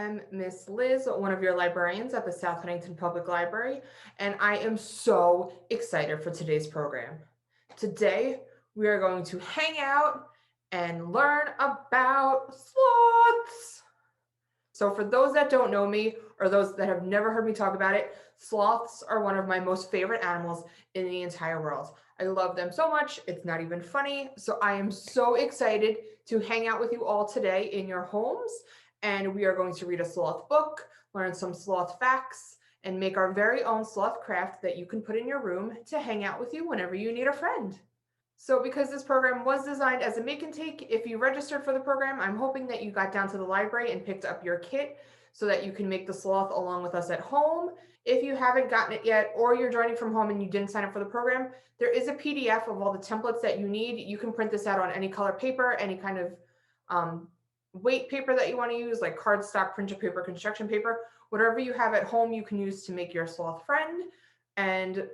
am Miss Liz, one of your librarians at the South Huntington Public Library, and I am so excited for today's program. Today, we are going to hang out and learn about sloths. So, for those that don't know me or those that have never heard me talk about it, sloths are one of my most favorite animals in the entire world. I love them so much, it's not even funny. So, I am so excited to hang out with you all today in your homes. And we are going to read a sloth book, learn some sloth facts, and make our very own sloth craft that you can put in your room to hang out with you whenever you need a friend. So because this program was designed as a make and take, if you registered for the program, I'm hoping that you got down to the library and picked up your kit so that you can make the sloth along with us at home. If you haven't gotten it yet, or you're joining from home and you didn't sign up for the program, there is a PDF of all the templates that you need. You can print this out on any color paper, any kind of um, weight paper that you want to use, like cardstock, printer paper, construction paper, whatever you have at home, you can use to make your sloth friend. And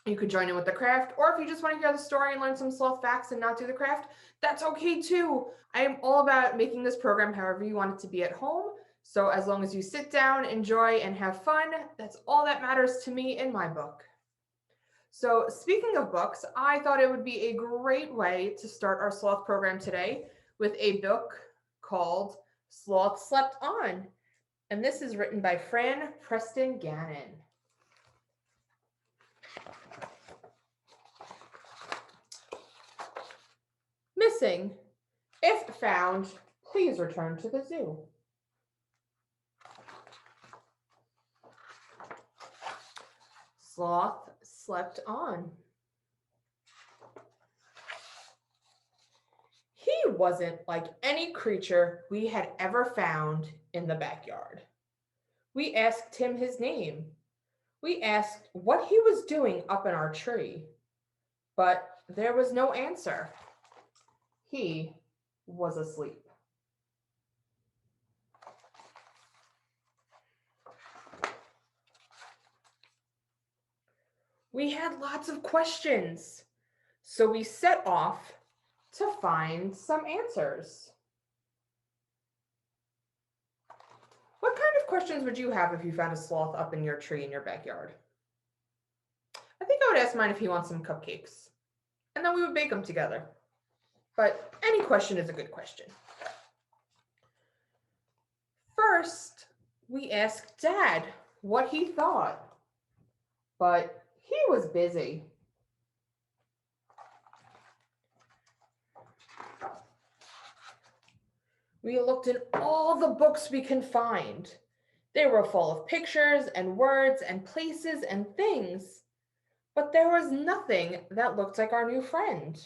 you could join in with the craft, or if you just want to hear the story and learn some sloth facts and not do the craft, that's okay too. I am all about making this program however you want it to be at home. So as long as you sit down, enjoy, and have fun, that's all that matters to me in my book. So speaking of books, I thought it would be a great way to start our sloth program today with a book called Sloth Slept On. And this is written by Fran Preston Gannon. Missing. If found, please return to the zoo. Sloth slept on. He wasn't like any creature we had ever found in the backyard. We asked him his name. We asked what he was doing up in our tree. But there was no answer. He was asleep. We had lots of questions, so we set off to find some answers. What kind of questions would you have if you found a sloth up in your tree in your backyard? I think I would ask mine if he wants some cupcakes, and then we would bake them together. But any question is a good question. First, we asked Dad what he thought, but he was busy. We looked in all the books we can find. They were full of pictures and words and places and things, but there was nothing that looked like our new friend.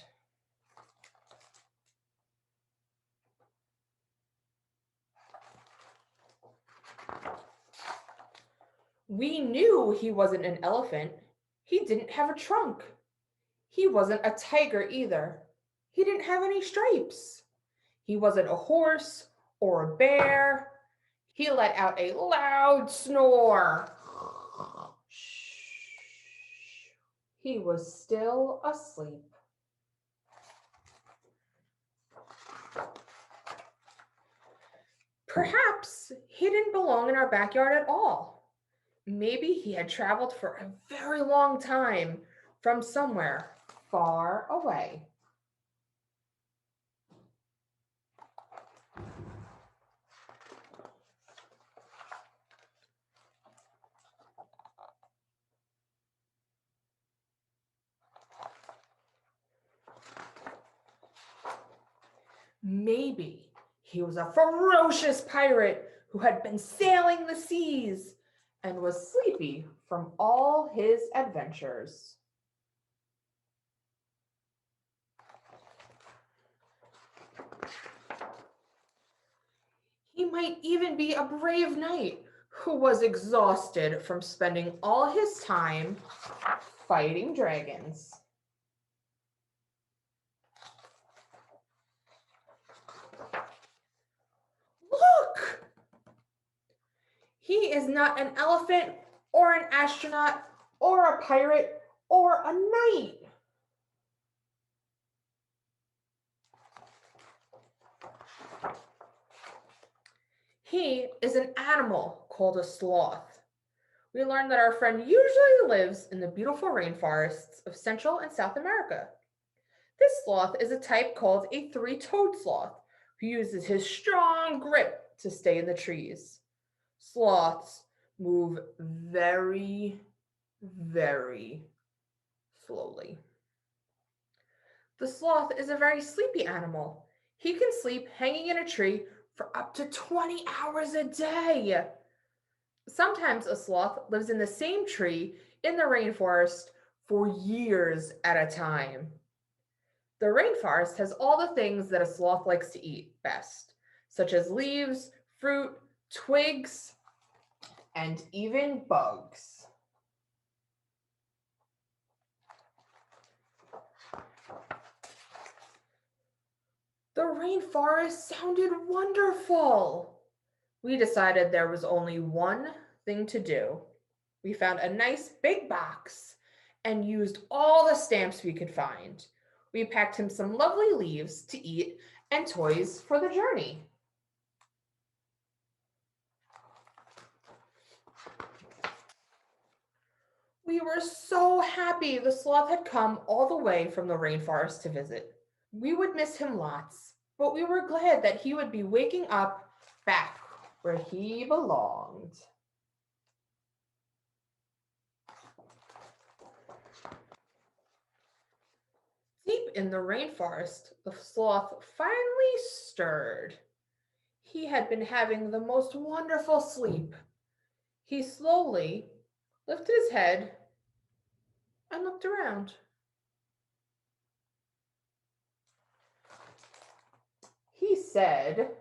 We knew he wasn't an elephant. He didn't have a trunk. He wasn't a tiger either. He didn't have any stripes. He wasn't a horse or a bear. He let out a loud snore. He was still asleep. Perhaps he didn't belong in our backyard at all. Maybe he had traveled for a very long time from somewhere far away. Maybe he was a ferocious pirate who had been sailing the seas and was sleepy from all his adventures. He might even be a brave knight who was exhausted from spending all his time fighting dragons. Look! He is not an elephant or an astronaut or a pirate or a knight. He is an animal called a sloth. We learned that our friend usually lives in the beautiful rainforests of Central and South America. This sloth is a type called a three-toed sloth who uses his strong grip to stay in the trees. Sloths move very, very slowly. The sloth is a very sleepy animal. He can sleep hanging in a tree for up to 20 hours a day. Sometimes a sloth lives in the same tree in the rainforest for years at a time. The rainforest has all the things that a sloth likes to eat best, such as leaves, fruit, twigs, and even bugs. The rainforest sounded wonderful. We decided there was only one thing to do. We found a nice big box and used all the stamps we could find. We packed him some lovely leaves to eat and toys for the journey. We were so happy the sloth had come all the way from the rainforest to visit. We would miss him lots, but we were glad that he would be waking up back where he belonged. Deep in the rainforest, the sloth finally stirred. He had been having the most wonderful sleep. He slowly lifted his head and looked around. He said,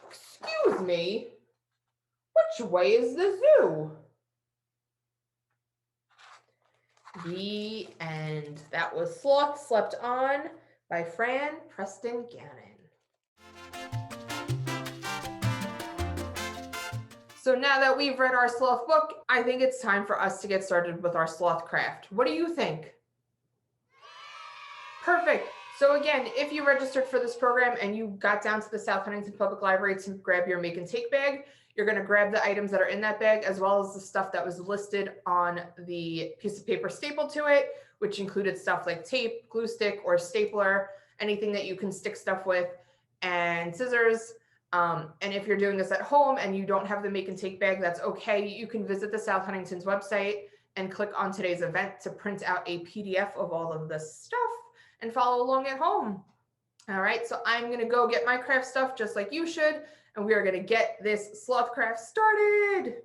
"Excuse me, which way is the zoo?" The end. That was Sloth Slept On by Fran Preston Gannon. So now that we've read our sloth book, I think it's time for us to get started with our sloth craft. What do you think? Perfect. So again, if you registered for this program and you got down to the South Huntington Public Library to grab your make and take bag, you're going to grab the items that are in that bag as well as the stuff that was listed on the piece of paper stapled to it, which included stuff like tape, glue stick, or stapler, anything that you can stick stuff with, and scissors. And if you're doing this at home and you don't have the make and take bag, that's okay. You can visit the South Huntington's website and click on today's event to print out a PDF of all of this stuff and follow along at home. All right, so I'm going to go get my craft stuff just like you should, and we are going to get this sloth craft started.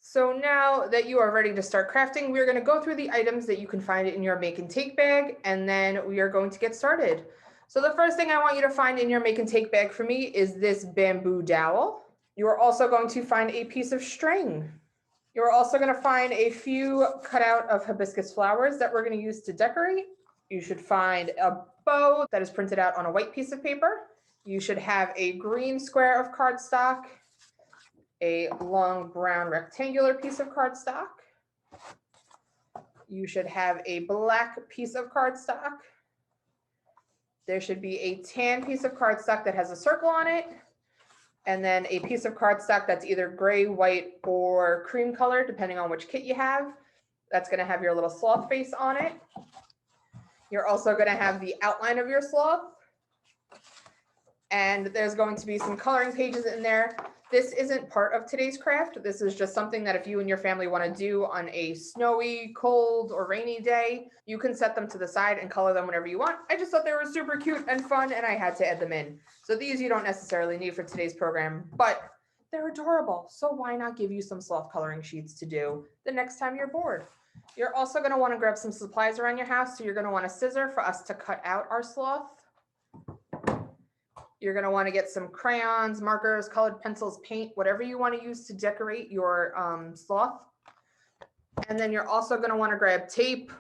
So now that you are ready to start crafting, we're going to go through the items that you can find in your make and take bag, and then we are going to get started. So the first thing I want you to find in your make and take bag for me is this bamboo dowel. You are also going to find a piece of string. You're also going to find a few cutout of hibiscus flowers that we're going to use to decorate. You should find a bow that is printed out on a white piece of paper. You should have a green square of cardstock, a long brown rectangular piece of cardstock. You should have a black piece of cardstock. There should be a tan piece of cardstock that has a circle on it, and then a piece of cardstock that's either gray, white, or cream color, depending on which kit you have. That's going to have your little sloth face on it. You're also going to have the outline of your sloth, and there's going to be some coloring pages in there. This isn't part of today's craft. This is just something that if you and your family want to do on a snowy, cold, or rainy day, you can set them to the side and color them whenever you want. I just thought they were super cute and fun, and I had to add them in. So these you don't necessarily need for today's program, but they're adorable. So why not give you some sloth coloring sheets to do the next time you're bored? You're also going to want to grab some supplies around your house. So you're going to want a scissor for us to cut out our sloth. You're going to want to get some crayons, markers, colored pencils, paint, whatever you want to use to decorate your sloth. And then you're also going to want to grab tape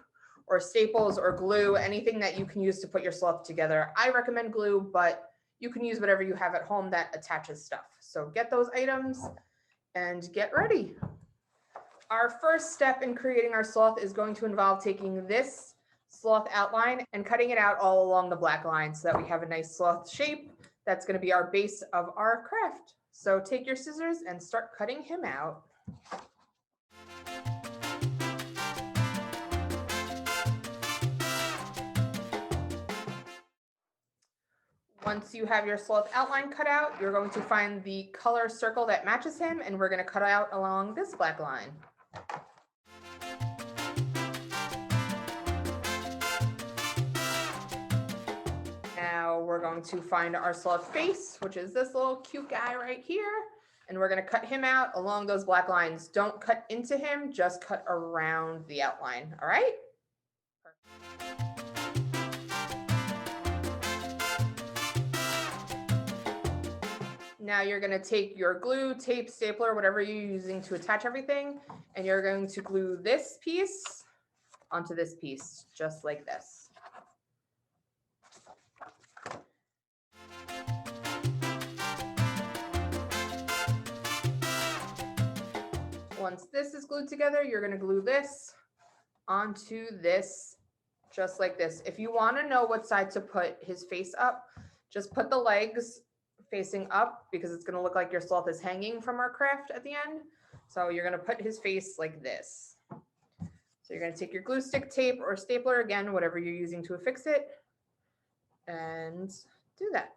or staples or glue, anything that you can use to put your sloth together. I recommend glue, but you can use whatever you have at home that attaches stuff. So get those items and get ready. Our first step in creating our sloth is going to involve taking this sloth outline and cutting it out all along the black line so that we have a nice sloth shape. That's going to be our base of our craft. So take your scissors and start cutting him out. Once you have your sloth outline cut out, you're going to find the color circle that matches him, and we're going to cut out along this black line. Now we're going to find our sloth face, which is this little cute guy right here, and we're going to cut him out along those black lines. Don't cut into him, just cut around the outline, all right? Now you're going to take your glue, tape, stapler, whatever you're using to attach everything, and you're going to glue this piece onto this piece, just like this. Once this is glued together, you're going to glue this onto this, just like this. If you want to know what side to put his face up, just put the legs facing up because it's going to look like your sloth is hanging from our craft at the end. So you're going to put his face like this. So you're going to take your glue stick, tape, or stapler, again, whatever you're using to affix it, and do that.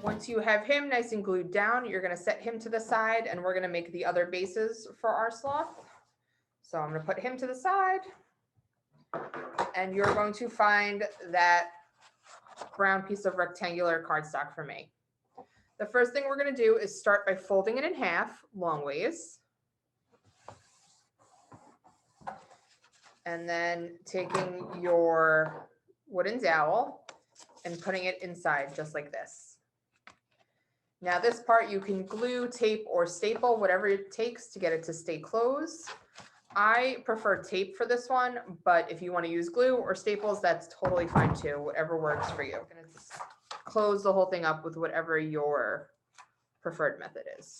Once you have him nice and glued down, you're going to set him to the side, and we're going to make the other bases for our sloth. So I'm going to put him to the side, and you're going to find that brown piece of rectangular cardstock for me. The first thing we're going to do is start by folding it in half long ways, and then taking your wooden dowel and putting it inside just like this. Now this part you can glue, tape, or staple, whatever it takes to get it to stay closed. I prefer tape for this one, but if you want to use glue or staples, that's totally fine too, whatever works for you. I'm going to close the whole thing up with whatever your preferred method is.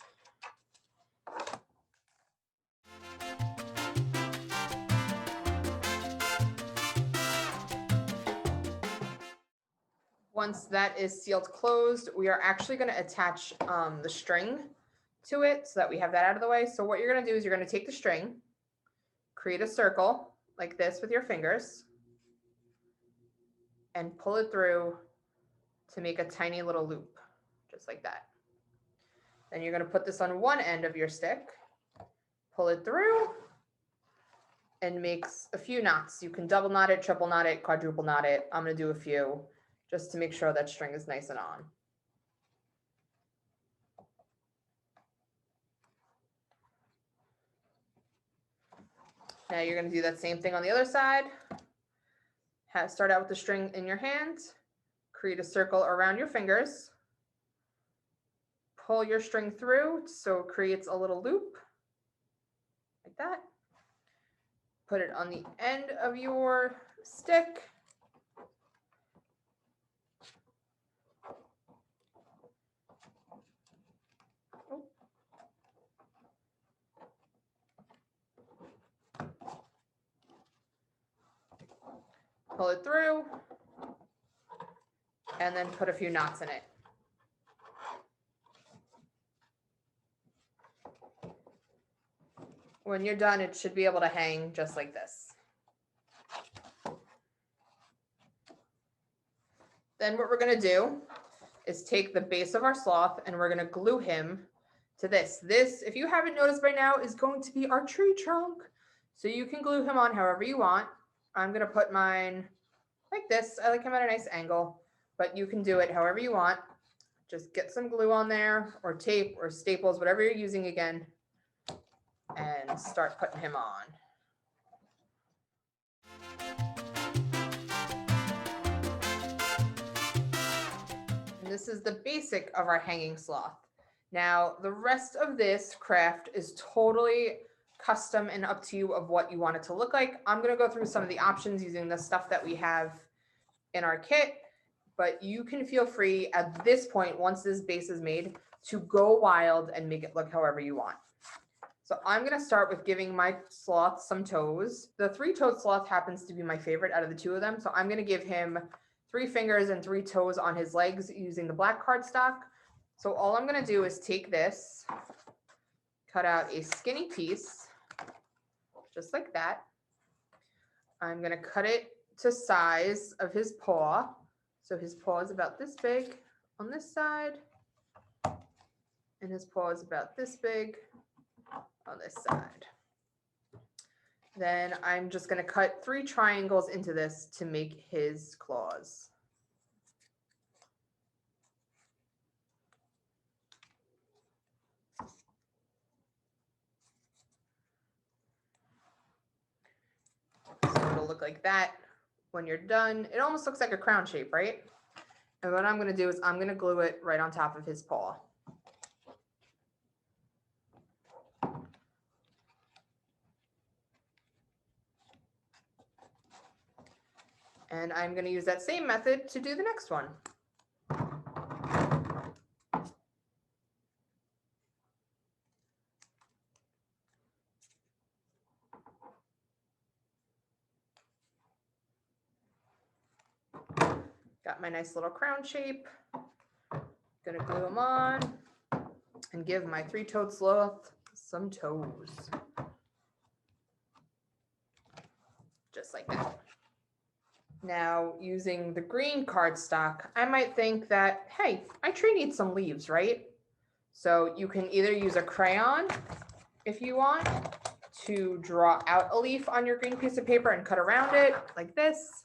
Once that is sealed closed, we are actually going to attach the string to it so that we have that out of the way. So what you're going to do is you're going to take the string, create a circle like this with your fingers, and pull it through to make a tiny little loop, just like that. Then you're going to put this on one end of your stick, pull it through, and makes a few knots. You can double knot it, triple knot it, quadruple knot it. I'm going to do a few just to make sure that string is nice and on. Now you're going to do that same thing on the other side. Start out with the string in your hand, create a circle around your fingers, pull your string through so it creates a little loop like that. Put it on the end of your stick. Pull it through, and then put a few knots in it. When you're done, it should be able to hang just like this. Then what we're going to do is take the base of our sloth and we're going to glue him to this. This, if you haven't noticed by now, is going to be our tree trunk. So you can glue him on however you want. I'm going to put mine like this. I like him at a nice angle, but you can do it however you want. Just get some glue on there or tape or staples, whatever you're using again, and start putting him on. And this is the basic of our hanging sloth. Now, the rest of this craft is totally custom and up to you of what you want it to look like. I'm going to go through some of the options using the stuff that we have in our kit, but you can feel free at this point, once this base is made, to go wild and make it look however you want. So I'm going to start with giving my sloth some toes. The three-toed sloth happens to be my favorite out of the two of them. So I'm going to give him 3 fingers and 3 toes on his legs using the black cardstock. So all I'm going to do is take this, cut out a skinny piece, just like that. I'm going to cut it to size of his paw. So his paw is about this big on this side, and his paw is about this big on this side. Then I'm just going to cut 3 triangles into this to make his claws. So it'll look like that when you're done. It almost looks like a crown shape, right? And what I'm going to do is I'm going to glue it right on top of his paw. And I'm going to use that same method to do the next one. Got my nice little crown shape. Gonna glue them on and give my 3-toed sloth some toes. Just like that. Now, using the green cardstock, I might think that, hey, my tree needs some leaves, right? So you can either use a crayon if you want to draw out a leaf on your green piece of paper and cut around it like this.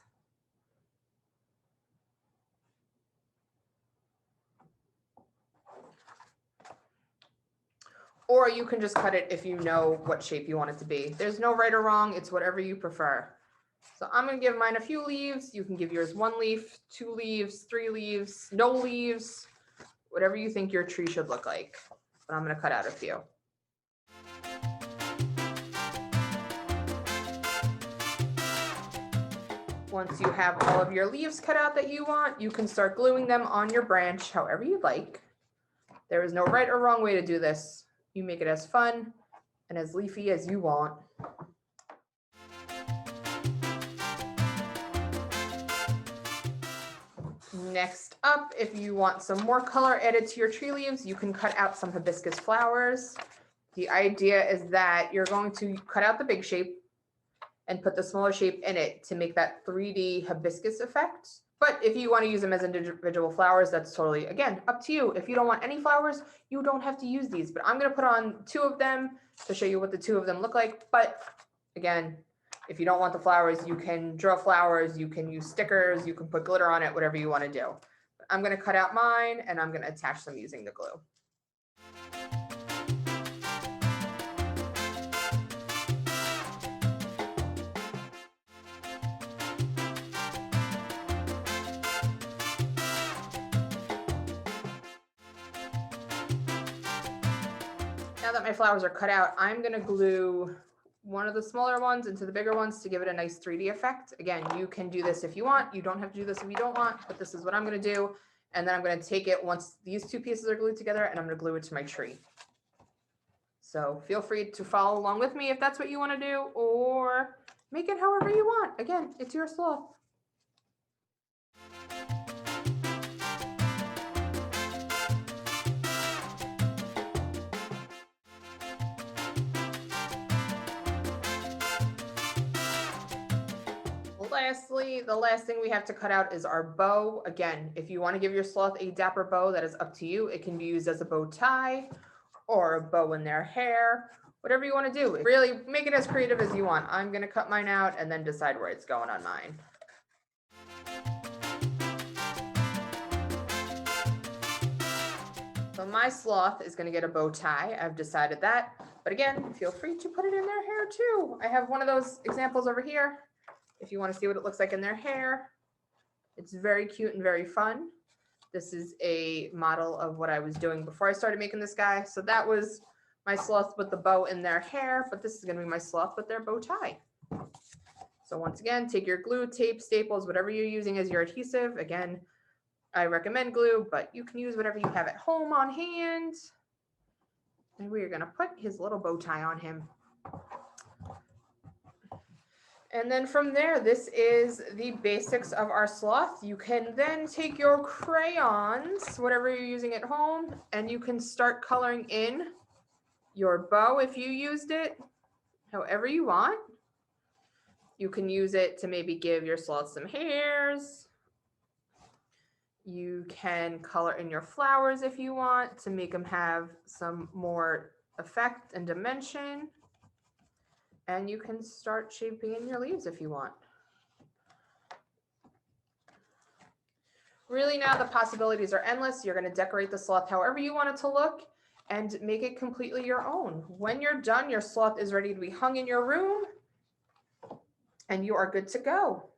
Or you can just cut it if you know what shape you want it to be. There's no right or wrong, it's whatever you prefer. So I'm going to give mine a few leaves. You can give yours 1 leaf, 2 leaves, 3 leaves, no leaves, whatever you think your tree should look like. But I'm going to cut out a few. Once you have all of your leaves cut out that you want, you can start gluing them on your branch however you like. There is no right or wrong way to do this. You make it as fun and as leafy as you want. Next up, if you want some more color added to your tree leaves, you can cut out some hibiscus flowers. The idea is that you're going to cut out the big shape and put the smaller shape in it to make that 3D hibiscus effect. But if you want to use them as individual flowers, that's totally, again, up to you. If you don't want any flowers, you don't have to use these. But I'm going to put on 2 of them to show you what the 2 of them look like. But again, if you don't want the flowers, you can draw flowers, you can use stickers, you can put glitter on it, whatever you want to do. I'm going to cut out mine and I'm going to attach them using the glue. Now that my flowers are cut out, I'm going to glue one of the smaller ones into the bigger ones to give it a nice 3D effect. Again, you can do this if you want. You don't have to do this if you don't want, but this is what I'm going to do. And then I'm going to take it once these 2 pieces are glued together and I'm going to glue it to my tree. So feel free to follow along with me if that's what you want to do, or make it however you want. Again, it's your sloth. Lastly, the last thing we have to cut out is our bow. Again, if you want to give your sloth a dapper bow, that is up to you. It can be used as a bow tie or a bow in their hair, whatever you want to do. Really make it as creative as you want. I'm going to cut mine out and then decide where it's going on mine. So my sloth is going to get a bow tie. I've decided that. But again, feel free to put it in their hair too. I have one of those examples over here. If you want to see what it looks like in their hair, it's very cute and very fun. This is a model of what I was doing before I started making this guy. So that was my sloth with the bow in their hair, but this is going to be my sloth with their bow tie. So once again, take your glue, tape, staples, whatever you're using as your adhesive. Again, I recommend glue, but you can use whatever you have at home on hand. And we're going to put his little bow tie on him. And then from there, this is the basics of our sloth. You can then take your crayons, whatever you're using at home, and you can start coloring in your bow if you used it, however you want. You can use it to maybe give your sloth some hairs. You can color in your flowers if you want to make them have some more effect and dimension. And you can start shaping in your leaves if you want. Really now the possibilities are endless. You're going to decorate the sloth however you want it to look and make it completely your own. When you're done, your sloth is ready to be hung in your room and you are good to go.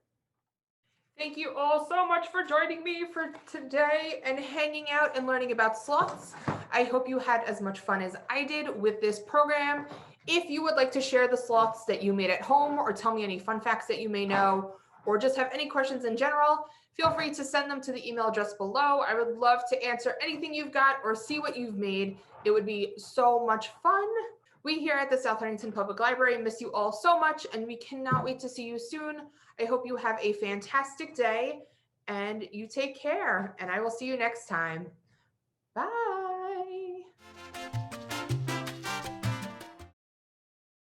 Thank you all so much for joining me for today and hanging out and learning about sloths. I hope you had as much fun as I did with this program. If you would like to share the sloths that you made at home or tell me any fun facts that you may know, or just have any questions in general, feel free to send them to the email address below. I would love to answer anything you've got or see what you've made. It would be so much fun. We here at the South Huntington Public Library miss you all so much, and we cannot wait to see you soon. I hope you have a fantastic day and you take care, and I will see you next time. Bye.